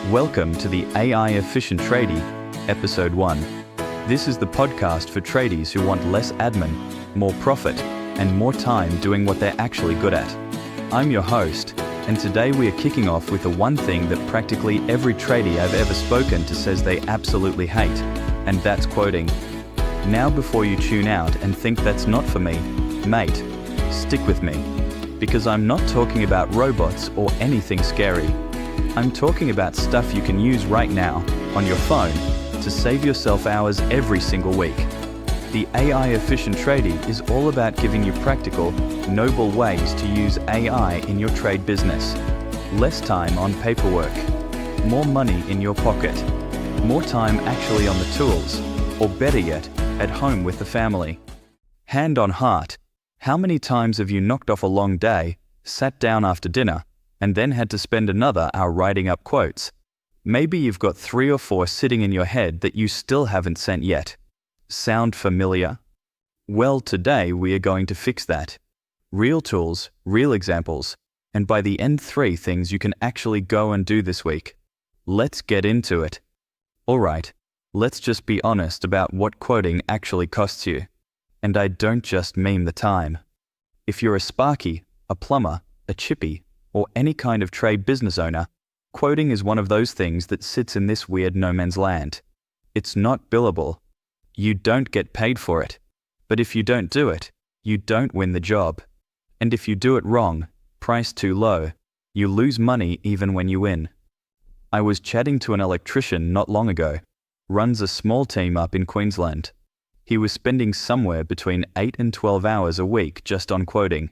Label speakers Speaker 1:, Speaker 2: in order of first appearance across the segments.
Speaker 1: Welcome to the AI Efficient Tradie, Episode 1. This is the podcast for tradies who want less admin, more profit, and more time doing what they're actually good at. I'm your host, and today we are kicking off with the one thing that practically every tradie I've ever spoken to says they absolutely hate, and that's quoting. Now before you tune out and think that's not for me, mate, stick with me. Because I'm not talking about robots or anything scary. I'm talking about stuff you can use right now, on your phone, to save yourself hours every single week. The AI Efficient Tradie is all about giving you practical, noble ways to use AI in your trade business. Less time on paperwork, more money in your pocket, more time actually on the tools, or better yet, at home with the family. Hand on heart, how many times have you knocked off a long day, sat down after dinner, and then had to spend another hour writing up quotes? Maybe you've got 3 or 4 sitting in your head that you still haven't sent yet. Sound familiar? Well, today we are going to fix that. Real tools, real examples, and by the end 3 things you can actually go and do this week. Let's get into it. Alright, let's just be honest about what quoting actually costs you. And I don't just mean the time. If you're a sparky, a plumber, a chippy, or any kind of trade business owner, quoting is one of those things that sits in this weird no man's land. It's not billable. You don't get paid for it. But if you don't do it, you don't win the job. And if you do it wrong, price too low, you lose money even when you win. I was chatting to an electrician not long ago, runs a small team up in Queensland. He was spending somewhere between 8 and 12 hours a week just on quoting.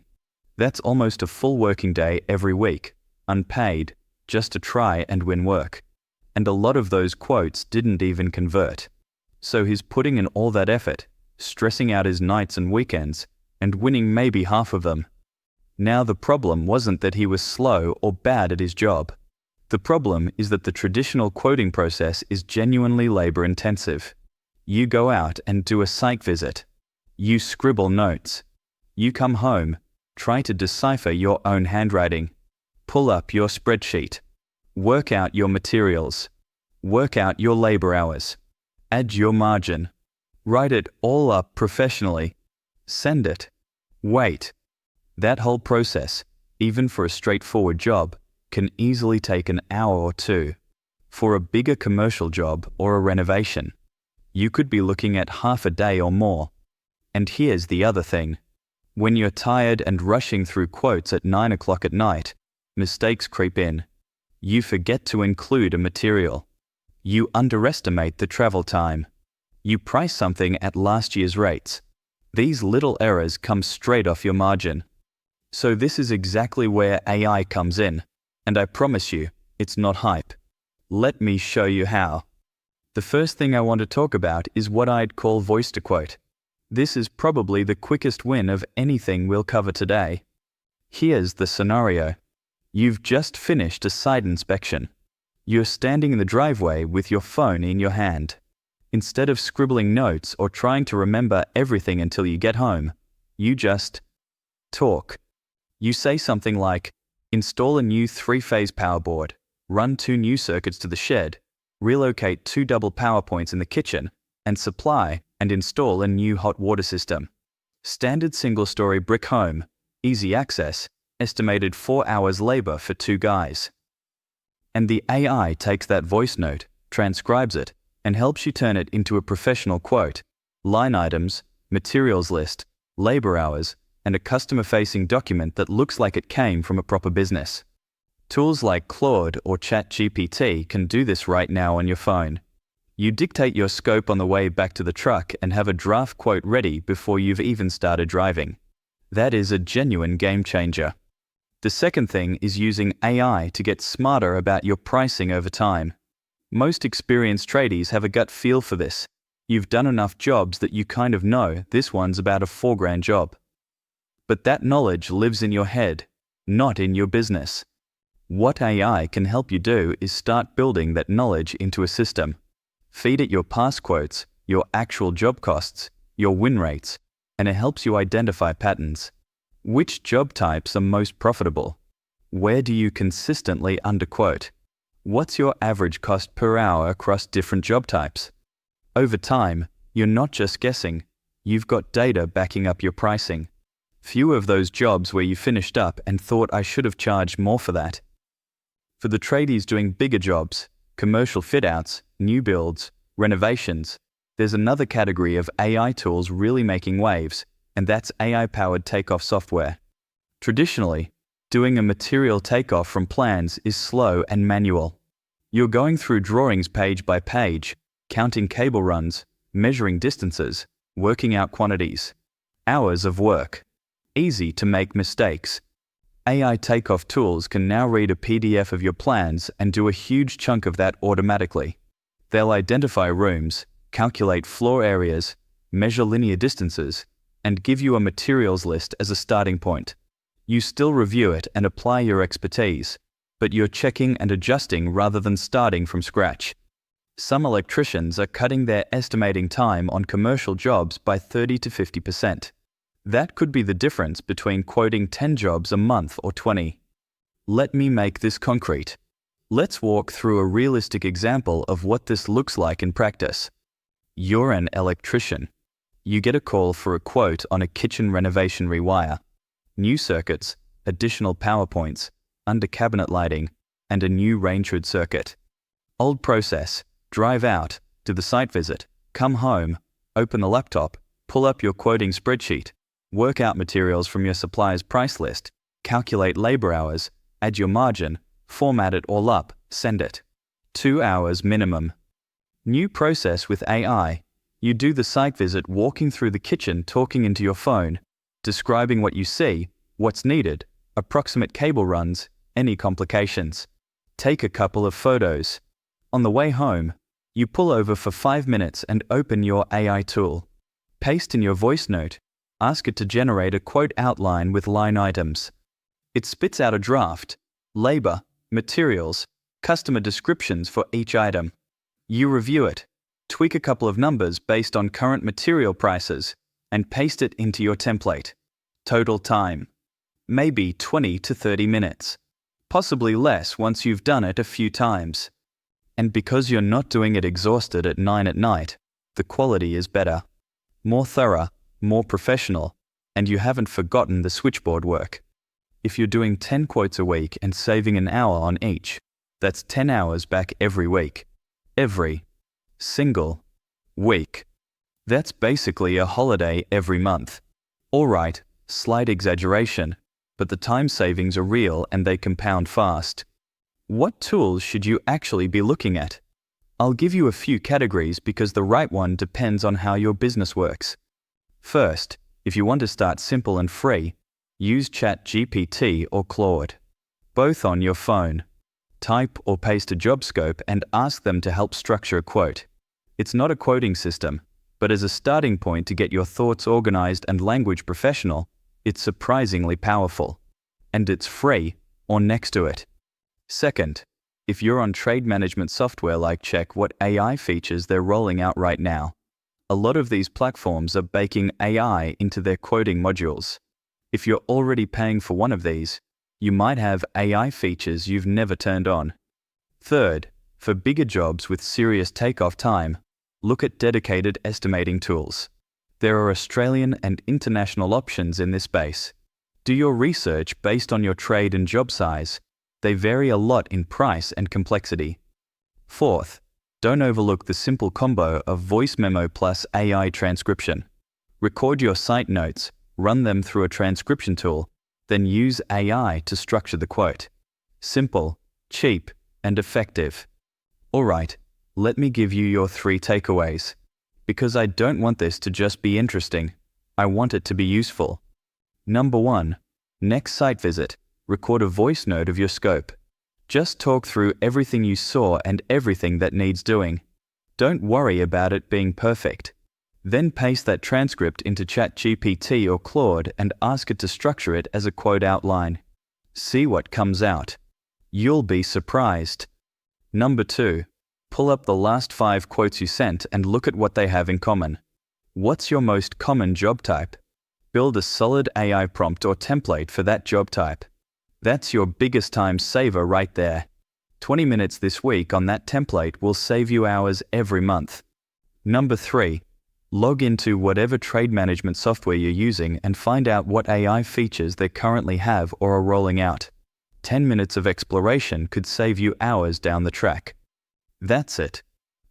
Speaker 1: That's almost a full working day every week, unpaid, just to try and win work. And a lot of those quotes didn't even convert. So he's putting in all that effort, stressing out his nights and weekends, and winning maybe half of them. Now the problem wasn't that he was slow or bad at his job. The problem is that the traditional quoting process is genuinely labor-intensive. You go out and do a site visit. You scribble notes. You come home, try to decipher your own handwriting. Pull up your spreadsheet. Work out your materials. Work out your labor hours. Add your margin. Write it all up professionally. Send it. Wait. That whole process, even for a straightforward job, can easily take an hour or 2. For a bigger commercial job or a renovation, you could be looking at half a day or more. And here's the other thing. When you're tired and rushing through quotes at 9 o'clock at night, mistakes creep in. You forget to include a material. You underestimate the travel time. You price something at last year's rates. These little errors come straight off your margin. So this is exactly where AI comes in. And I promise you, it's not hype. Let me show you how. The first thing I want to talk about is what I'd call voice to quote. This is probably the quickest win of anything we'll cover today. Here's the scenario. You've just finished a site inspection. You're standing in the driveway with your phone in your hand. Instead of scribbling notes or trying to remember everything until you get home, you just talk. You say something like, install a new 3-phase power board, run 2 new circuits to the shed, relocate 2 double power points in the kitchen, and supply and install a new hot water system. Standard single-story brick home, easy access, estimated 4 hours labor for 2 guys. And the AI takes that voice note, transcribes it, and helps you turn it into a professional quote, line items, materials list, labor hours, and a customer-facing document that looks like it came from a proper business. Tools like Claude or ChatGPT can do this right now on your phone. You dictate your scope on the way back to the truck and have a draft quote ready before you've even started driving. That is a genuine game changer. The second thing is using AI to get smarter about your pricing over time. Most experienced tradies have a gut feel for this. You've done enough jobs that you kind of know this one's about a $4,000 job. But that knowledge lives in your head, not in your business. What AI can help you do is start building that knowledge into a system. Feed it your past quotes, your actual job costs, your win rates, and it helps you identify patterns. Which job types are most profitable? Where do you consistently underquote? What's your average cost per hour across different job types? Over time, you're not just guessing, you've got data backing up your pricing. Few of those jobs where you finished up and thought I should have charged more for that. For the tradies doing bigger jobs, commercial fit-outs, new builds, renovations, there's another category of AI tools really making waves, and that's AI-powered takeoff software. Traditionally, doing a material takeoff from plans is slow and manual. You're going through drawings page by page, counting cable runs, measuring distances, working out quantities. Hours of work. Easy to make mistakes. AI takeoff tools can now read a PDF of your plans and do a huge chunk of that automatically. They'll identify rooms, calculate floor areas, measure linear distances, and give you a materials list as a starting point. You still review it and apply your expertise, but you're checking and adjusting rather than starting from scratch. Some electricians are cutting their estimating time on commercial jobs by 30 to 50%. That could be the difference between quoting 10 jobs a month or 20. Let me make this concrete. Let's walk through a realistic example of what this looks like in practice. You're an electrician. You get a call for a quote on a kitchen renovation rewire. New circuits, additional power points, under cabinet lighting, and a new range hood circuit. Old process: drive out, do the site visit, come home, open the laptop, pull up your quoting spreadsheet, work out materials from your supplier's price list, calculate labor hours, add your margin, format it all up, send it. 2 hours minimum. New process with AI. You do the site visit walking through the kitchen, talking into your phone, describing what you see, what's needed, approximate cable runs, any complications. Take a couple of photos. On the way home, you pull over for 5 minutes and open your AI tool. Paste in your voice note. Ask it to generate a quote outline with line items. It spits out a draft, labor, materials, customer descriptions for each item. You review it, tweak a couple of numbers based on current material prices, and paste it into your template. Total time: maybe 20 to 30 minutes. Possibly less once you've done it a few times. And because you're not doing it exhausted at 9 at night, the quality is better. More thorough, more professional, and you haven't forgotten the switchboard work. If you're doing 10 quotes a week and saving an hour on each, that's 10 hours back every week. Every single week. That's basically a holiday every month. All right, slight exaggeration, but the time savings are real and they compound fast. What tools should you actually be looking at? I'll give you a few categories because the right one depends on how your business works. First, if you want to start simple and free, use ChatGPT or Claude. Both on your phone. Type or paste a job scope and ask them to help structure a quote. It's not a quoting system, but as a starting point to get your thoughts organized and language professional, it's surprisingly powerful. And it's free, or next to it. Second, if you're on trade management software, check what AI features they're rolling out right now. A lot of these platforms are baking AI into their quoting modules. If you're already paying for one of these, you might have AI features you've never turned on. Third, for bigger jobs with serious takeoff time, look at dedicated estimating tools. There are Australian and international options in this space. Do your research based on your trade and job size. They vary a lot in price and complexity. Fourth, don't overlook the simple combo of voice memo plus AI transcription. Record your site notes, run them through a transcription tool, then use AI to structure the quote. Simple, cheap, and effective. All right, let me give you your 3 takeaways. Because I don't want this to just be interesting, I want it to be useful. Number 1, next site visit, record a voice note of your scope. Just talk through everything you saw and everything that needs doing. Don't worry about it being perfect. Then paste that transcript into ChatGPT or Claude and ask it to structure it as a quote outline. See what comes out. You'll be surprised. Number 2, pull up the last 5 quotes you sent and look at what they have in common. What's your most common job type? Build a solid AI prompt or template for that job type. That's your biggest time saver right there. 20 minutes this week on that template will save you hours every month. Number 3. Log into whatever trade management software you're using and find out what AI features they currently have or are rolling out. 10 minutes of exploration could save you hours down the track. That's it.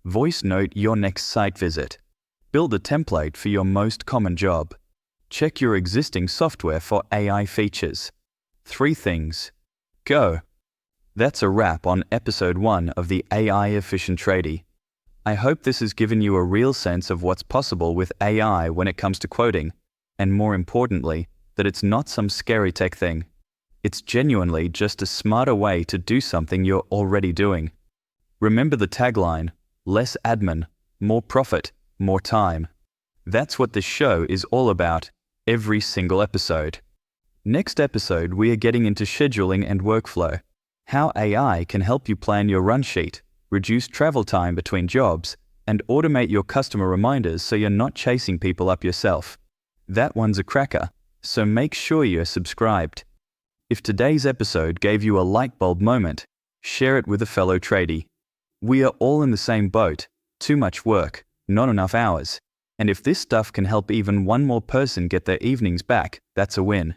Speaker 1: Voice note your next site visit. Build a template for your most common job. Check your existing software for AI features. 3 things. Go. That's a wrap on episode 1 of the AI Efficient Tradie. I hope this has given you a real sense of what's possible with AI when it comes to quoting, and more importantly, that it's not some scary tech thing. It's genuinely just a smarter way to do something you're already doing. Remember the tagline, less admin, more profit, more time. That's what this show is all about, every single episode. Next episode, we are getting into scheduling and workflow, how AI can help you plan your run sheet, reduce travel time between jobs, and automate your customer reminders so you're not chasing people up yourself. That one's a cracker, so make sure you're subscribed. If today's episode gave you a light bulb moment, share it with a fellow tradie. We are all in the same boat, too much work, not enough hours. And if this stuff can help even one more person get their evenings back, that's a win.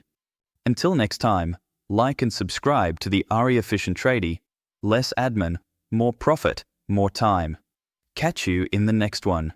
Speaker 1: Until next time, like and subscribe to the AI Efficient Tradie. Less admin, more profit, more time. Catch you in the next one.